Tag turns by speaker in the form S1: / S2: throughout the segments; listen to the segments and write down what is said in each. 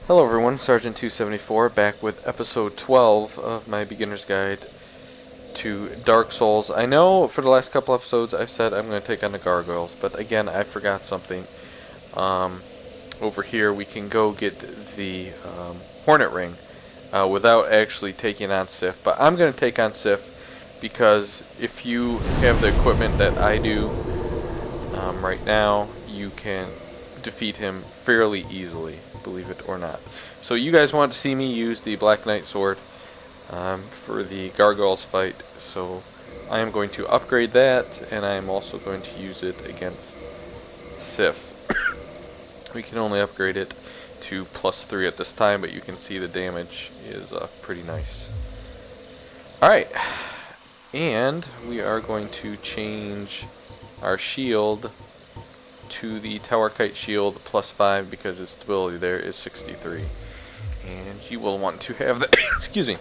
S1: Hello everyone, Sergeant274 back with episode 12 of my beginner's guide to Dark Souls. I know for the last couple episodes I've said I'm going to take on the Gargoyles, but again I forgot something. Over here we can go get the Hornet Ring without actually taking on Sif, but I'm going to take on Sif because if you have the equipment that I do right now, you can defeat him fairly easily, believe it or not. So you guys want to see me use the Black Knight sword for the Gargoyles fight, so I am going to upgrade that, and I am also going to use it against Sif. We can only upgrade it to +3 at this time, but you can see the damage is pretty nice. Alright, and we are going to change our shield to the Tower Kite shield +5 because its stability there is 63. And you will want to have that. Excuse me.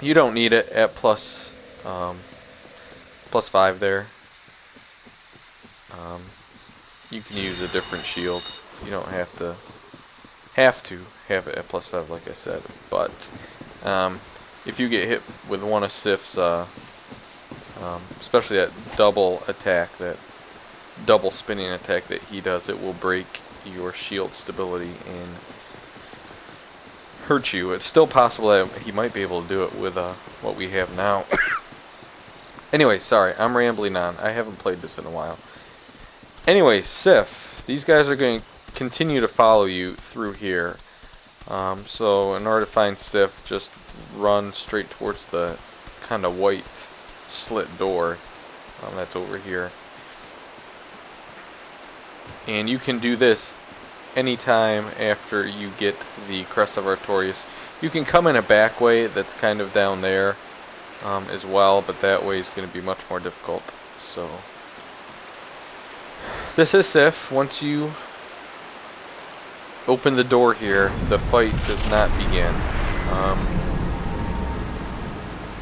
S1: You don't need it at +5 there. You can use a different shield. You don't have to have it at +5 like I said. But if you get hit with one of Sif's, especially that double attack, that double spinning attack that he does, it will break your shield stability and hurt you. It's still possible that he might be able to do it with what we have now. Anyway, sorry, I'm rambling on. I haven't played this in a while. Anyway, Sif, these guys are going to continue to follow you through here. So in order to find Sif, just run straight towards the kind of white slit door that's over here. And you can do this anytime after you get the Crest of Artorias. You can come in a back way that's kind of down there as well, but that way is going to be much more difficult. So this is Sif. Once you open the door here, the fight does not begin.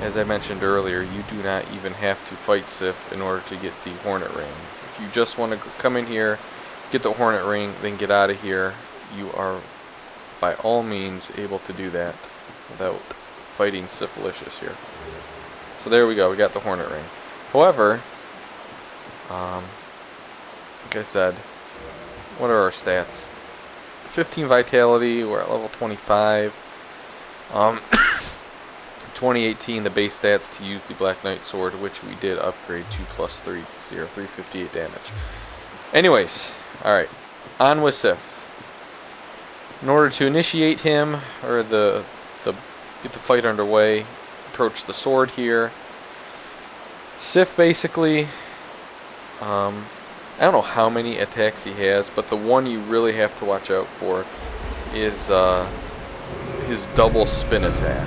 S1: As I mentioned earlier, you do not even have to fight Sif in order to get the Hornet Ring. If you just want to come in here, get the Hornet Ring, then get out of here, you are by all means able to do that without fighting Sifilicious here. So there we go, we got the Hornet Ring. However, like I said, what are our stats? 15 vitality, we're at level 25. 2018, the base stats to use the Black Knight sword, which we did upgrade to +3, 358 damage. Anyways, alright, on with Sif. In order to initiate him, or get the fight underway, approach the sword here. Sif basically, I don't know how many attacks he has, but the one you really have to watch out for is his double spin attack.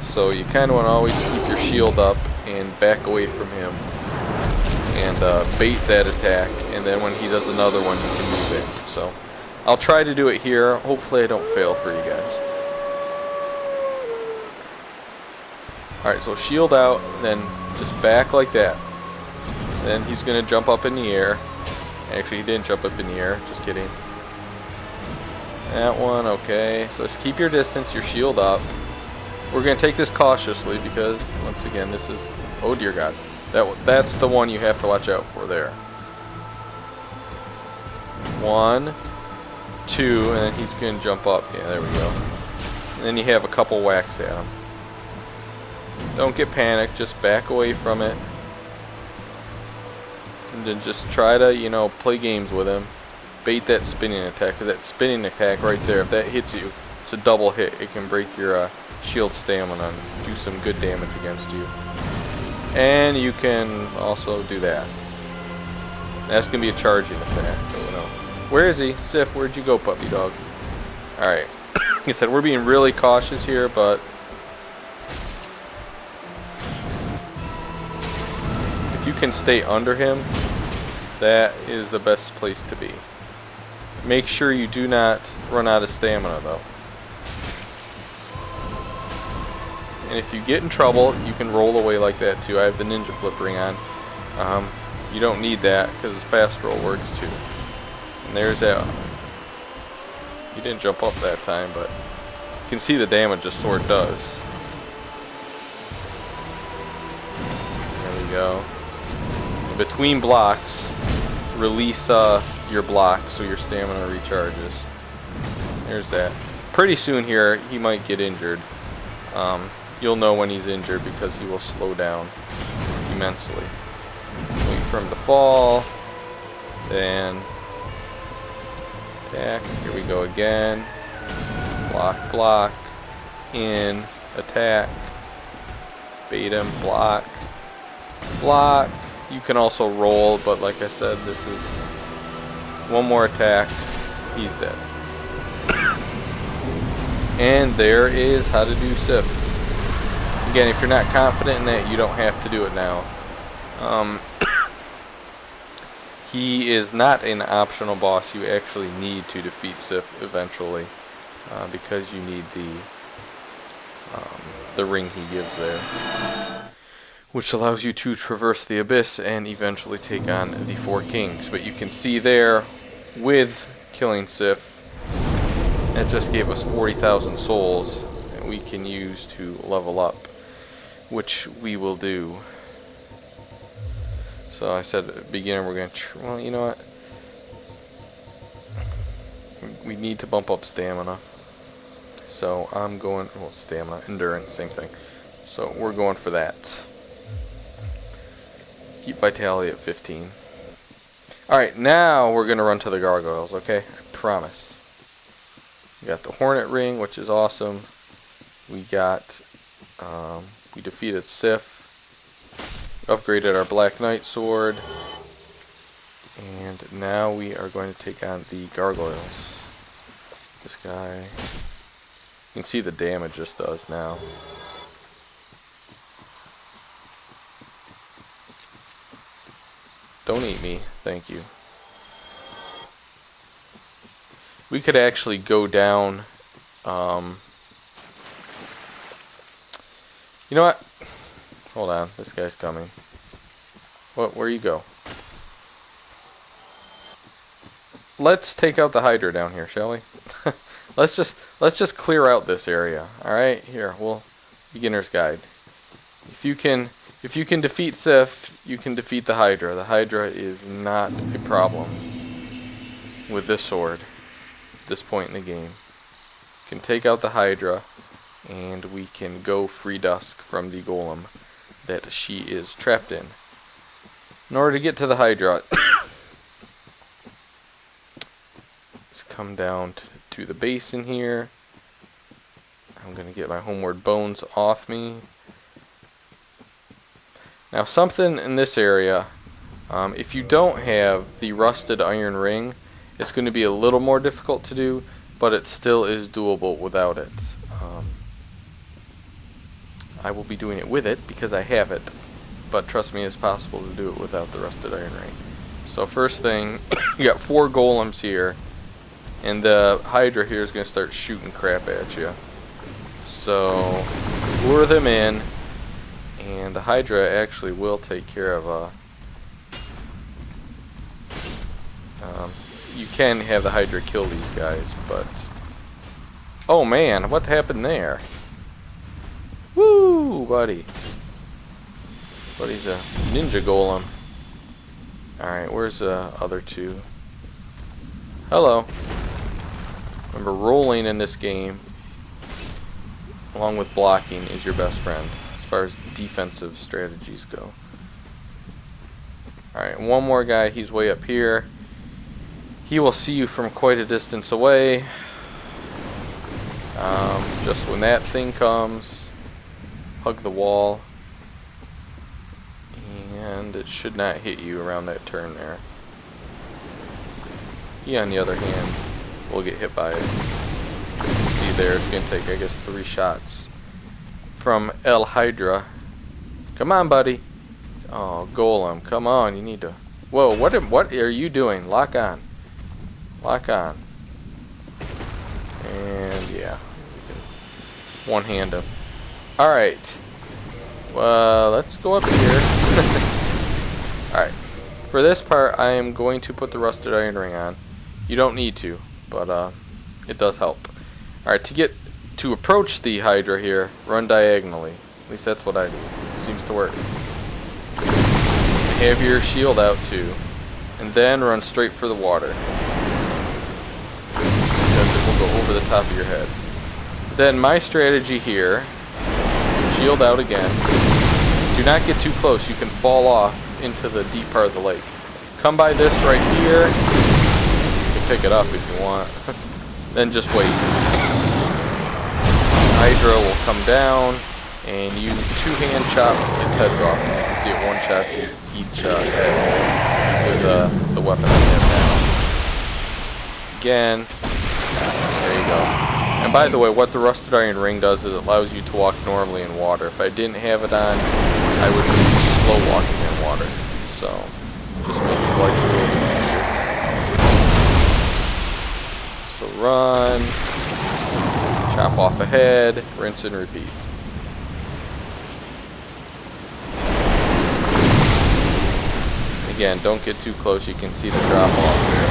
S1: So you kind of want to always keep your shield up and back away from him and bait that attack, and then when he does another one you can move in. So I'll try to do it here. Hopefully I don't fail for you guys. Alright, so shield out, then just back like that. Then he's going to jump up in the air. Actually, he didn't jump up in the air, just kidding. That one, okay. So just keep your distance, your shield up. We're going to take this cautiously because, once again, this is, oh dear God. That's the one you have to watch out for there. 1, 2, and then he's going to jump up. Yeah, there we go. And then you have a couple whacks at him. Don't get panicked, just back away from it. And then just try to, play games with him. Bait that spinning attack, because that spinning attack right there, if that hits you, it's a double hit. It can break your shield stamina and do some good damage against you. And you can also do that. That's going to be a charging attack. Where is he? Sif, where'd you go, puppy dog? Alright. Like I said, we're being really cautious here, but if you can stay under him, that is the best place to be. Make sure you do not run out of stamina, though. And if you get in trouble, you can roll away like that too. I have the ninja flip ring on. You don't need that because fast roll works too. And there's that He didn't jump up that time, but you can see the damage the sword does. There we go. Between blocks, release your block so your stamina recharges. There's that. Pretty soon here, he might get injured. You'll know when he's injured because he will slow down immensely. Wait for him to fall. Then attack. Here we go again. Block, block. In. Attack. Bait him. Block. Block. You can also roll, but like I said, this is one more attack. He's dead. And there is how to do Sif. Again, if you're not confident in that, you don't have to do it now. He is not an optional boss. You actually need to defeat Sif eventually, because you need the ring he gives there, which allows you to traverse the abyss and eventually take on the 4 kings. But you can see there, with killing Sif, that just gave us 40,000 souls that we can use to level up, which we will do. So I said at the beginning we're going to, well, you know what? We need to bump up stamina. So I'm going, well, stamina, endurance, same thing. So we're going for that. Keep vitality at 15. Alright, now we're going to run to the gargoyles, okay? I promise. We got the Hornet Ring, which is awesome. We got, we defeated Sif. Upgraded our Black Knight sword. And now we are going to take on the gargoyles. This guy. You can see the damage this does now. Don't eat me, thank you. We could actually go down, you know what? Hold on, this guy's coming. Where you go? Let's take out the Hydra down here, shall we? let's just clear out this area. All right, here, beginner's guide. If you can defeat Sif, you can defeat the Hydra. The Hydra is not a problem with this sword at this point in the game. You can take out the Hydra, and we can go free Dusk from the golem that she is trapped in. In order to get to the Hydra, let's come down to the basin here. I'm going to get my homeward bones off me. Now something in this area, if you don't have the rusted iron ring, it's going to be a little more difficult to do, but it still is doable without it. I will be doing it with it because I have it, but trust me, it's possible to do it without the rusted iron ring. So first thing, you got 4 golems here, and the Hydra here is going to start shooting crap at you. So lure them in, and the Hydra actually will take care of you can have the Hydra kill these guys, but oh man, what happened there? Woo, buddy. Buddy's a ninja golem. Alright, where's the other 2? Hello. Remember, rolling in this game, along with blocking, is your best friend as far as defensive strategies go. Alright, one more guy. He's way up here. He will see you from quite a distance away. Just when that thing comes, hug the wall, and it should not hit you around that turn there. He, on the other hand, will get hit by it. See there, it's going to take, I guess, 3 shots from El Hydra. Come on, buddy. Oh, golem, come on, you need to... Whoa, what are you doing? Lock on. Lock on. And, yeah, we can one-hand him. Alright. Well, let's go up here. Alright. For this part, I am going to put the rusted iron ring on. You don't need to, but it does help. Alright, to approach the Hydra here, run diagonally. At least that's what I do. It seems to work. Have your shield out too. And then run straight for the water. Because it will go over the top of your head. Then my strategy here, shield out again. Do not get too close. You can fall off into the deep part of the lake. Come by this right here. You can pick it up if you want. Then just wait. Hydra will come down, and you two-hand chop its heads off. You can see it one-shots each head with the weapon I have now. Again, there you go. And by the way, what the Rusted Iron Ring does is it allows you to walk normally in water. If I didn't have it on, I would be slow walking in water. So, just makes life a little bit easier. So run, chop off a head, rinse and repeat. Again, don't get too close. You can see the drop off there.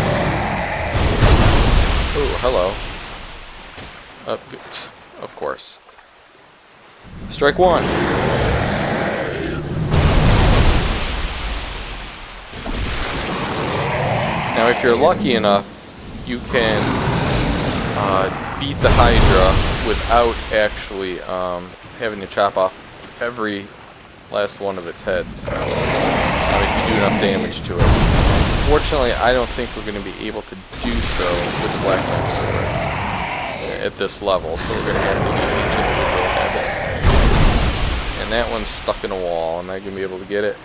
S1: Oh, hello. Of course. Strike one. Now, if you're lucky enough, you can beat the Hydra without actually having to chop off every last one of its heads. If you do enough damage to it. Fortunately, I don't think we're going to be able to do so with the Black Knight Sword at this level, so we're going to have to do each individual head. And that one's stuck in a wall. Am I going to be able to get it?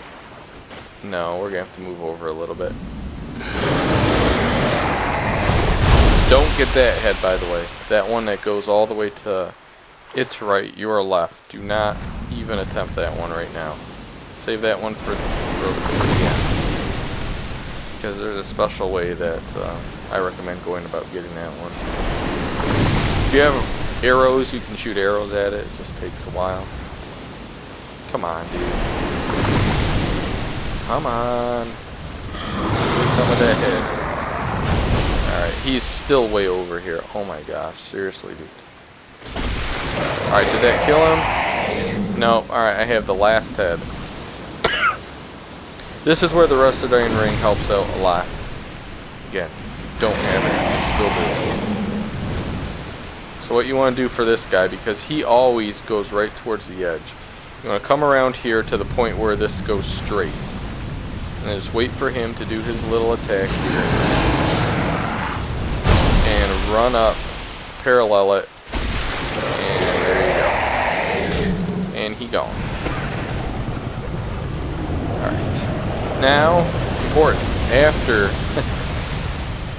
S1: No, we're going to have to move over a little bit. Don't get that head, by the way. That one that goes all the way to its right, your left. Do not even attempt that one right now. Save that one for the end. Because there's a special way that I recommend going about getting that one. If you have arrows, you can shoot arrows at it. It just takes a while. Come on, dude. Come on. Give me some of that head. Alright, he's still way over here. Oh my gosh, seriously, dude. Alright, did that kill him? No. Alright, I have the last head. This is where the Rusted Iron Ring helps out a lot. Again, don't have it, you can still do it. So what you want to do for this guy, because he always goes right towards the edge, you want to come around here to the point where this goes straight. And then just wait for him to do his little attack here. And run up, parallel it, and there you go. And he gone. Alright. Now, important,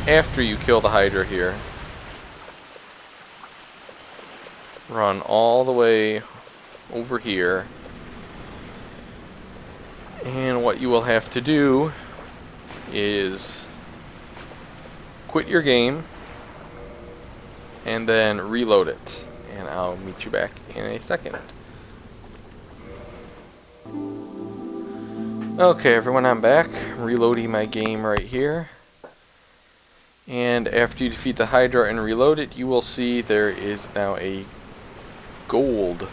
S1: after you kill the Hydra here, run all the way over here, and what you will have to do is quit your game and then reload it, and I'll meet you back in a second. Okay everyone, I'm back. I'm reloading my game right here. And after you defeat the Hydra and reload it, you will see there is now a golden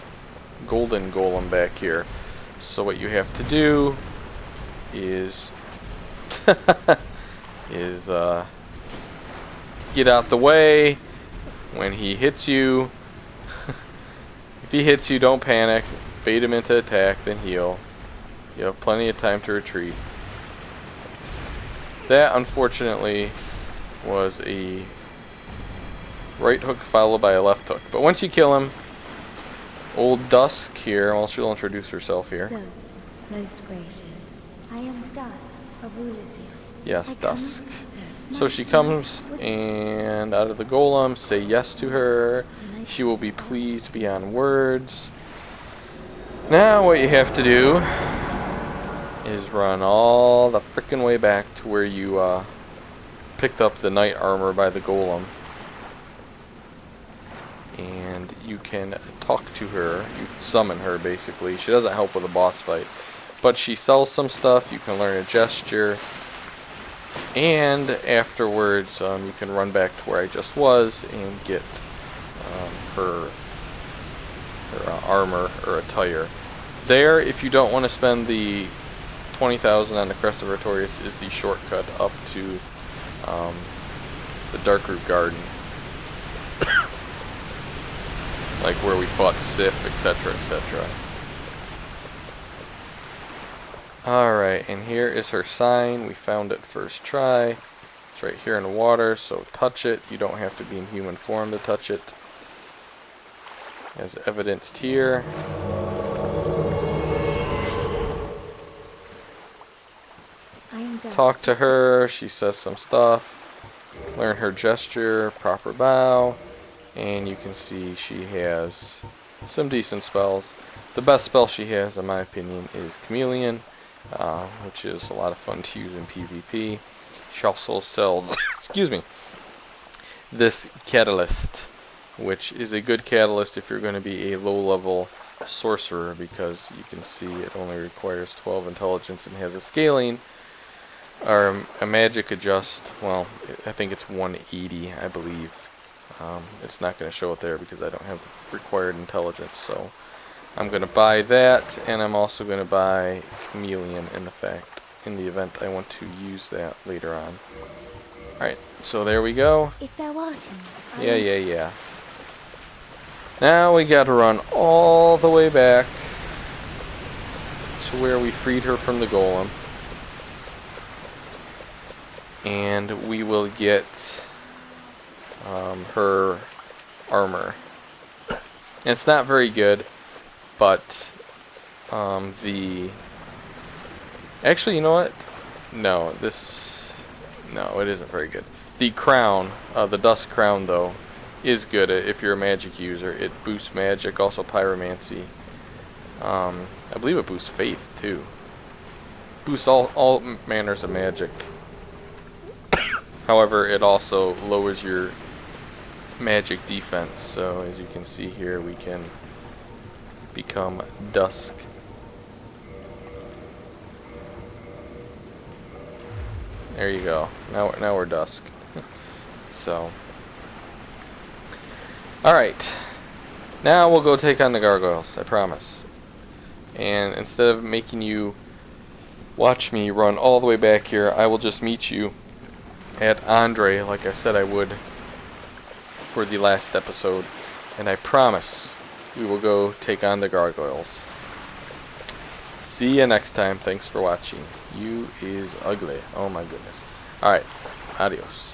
S1: golem back here. So what you have to do is get out the way when he hits you. If he hits you, don't panic. Bait him into attack, then heal. You have plenty of time to retreat. That, unfortunately, was a right hook followed by a left hook. But once you kill him, old Dusk here, well, she'll introduce herself here.
S2: So, most gracious, I am Dusk of Oolacile.
S1: Yes, Dusk. So she comes, and out of the golem, say yes to her. She will be pleased beyond words. Now what you have to do is run all the frickin' way back to where you picked up the knight armor by the golem. And you can talk to her, you can summon her basically. She doesn't help with a boss fight, but she sells some stuff. You can learn a gesture, And afterwards, you can run back to where I just was and get her armor or attire. There, if you don't want to spend the 20,000 on the Crest of Artorias, is the shortcut up to the Darkroot Garden. Like where we fought Sif, etc., etc. Alright, and here is her sign. We found it first try. It's right here in the water, so touch it. You don't have to be in human form to touch it. As evidenced here. Talk to her, she says some stuff. Learn her gesture, proper bow. And you can see she has some decent spells. The best spell she has, in my opinion, is Chameleon, which is a lot of fun to use in PvP. She also sells, excuse me, this catalyst, which is a good catalyst if you're going to be a low-level sorcerer, because you can see it only requires 12 intelligence and has a scaling, or a magic adjust. Well, I think it's 180, I believe. It's not going to show it there because I don't have required intelligence, so I'm going to buy that, and I'm also going to buy Chameleon in the event I want to use that later on. Alright, so there we go.
S2: If thou art him,
S1: Yeah. Now we got to run all the way back to where we freed her from the golem. And we will get her armor. And it's not very good, but actually, you know what? No, it isn't very good. The crown, the Dusk crown, though, is good if you're a magic user. It boosts magic, also pyromancy. I believe it boosts faith too. Boosts all manners of magic. However, it also lowers your magic defense. So as you can see here, we can become Dusk. There you go. Now we're Dusk. So, alright. Now we'll go take on the Gargoyles, I promise. And instead of making you watch me run all the way back here, I will just meet you at Andre, like I said I would for the last episode. And I promise we will go take on the Gargoyles. See you next time. Thanks for watching. You is ugly. Oh my goodness. Alright. Adios.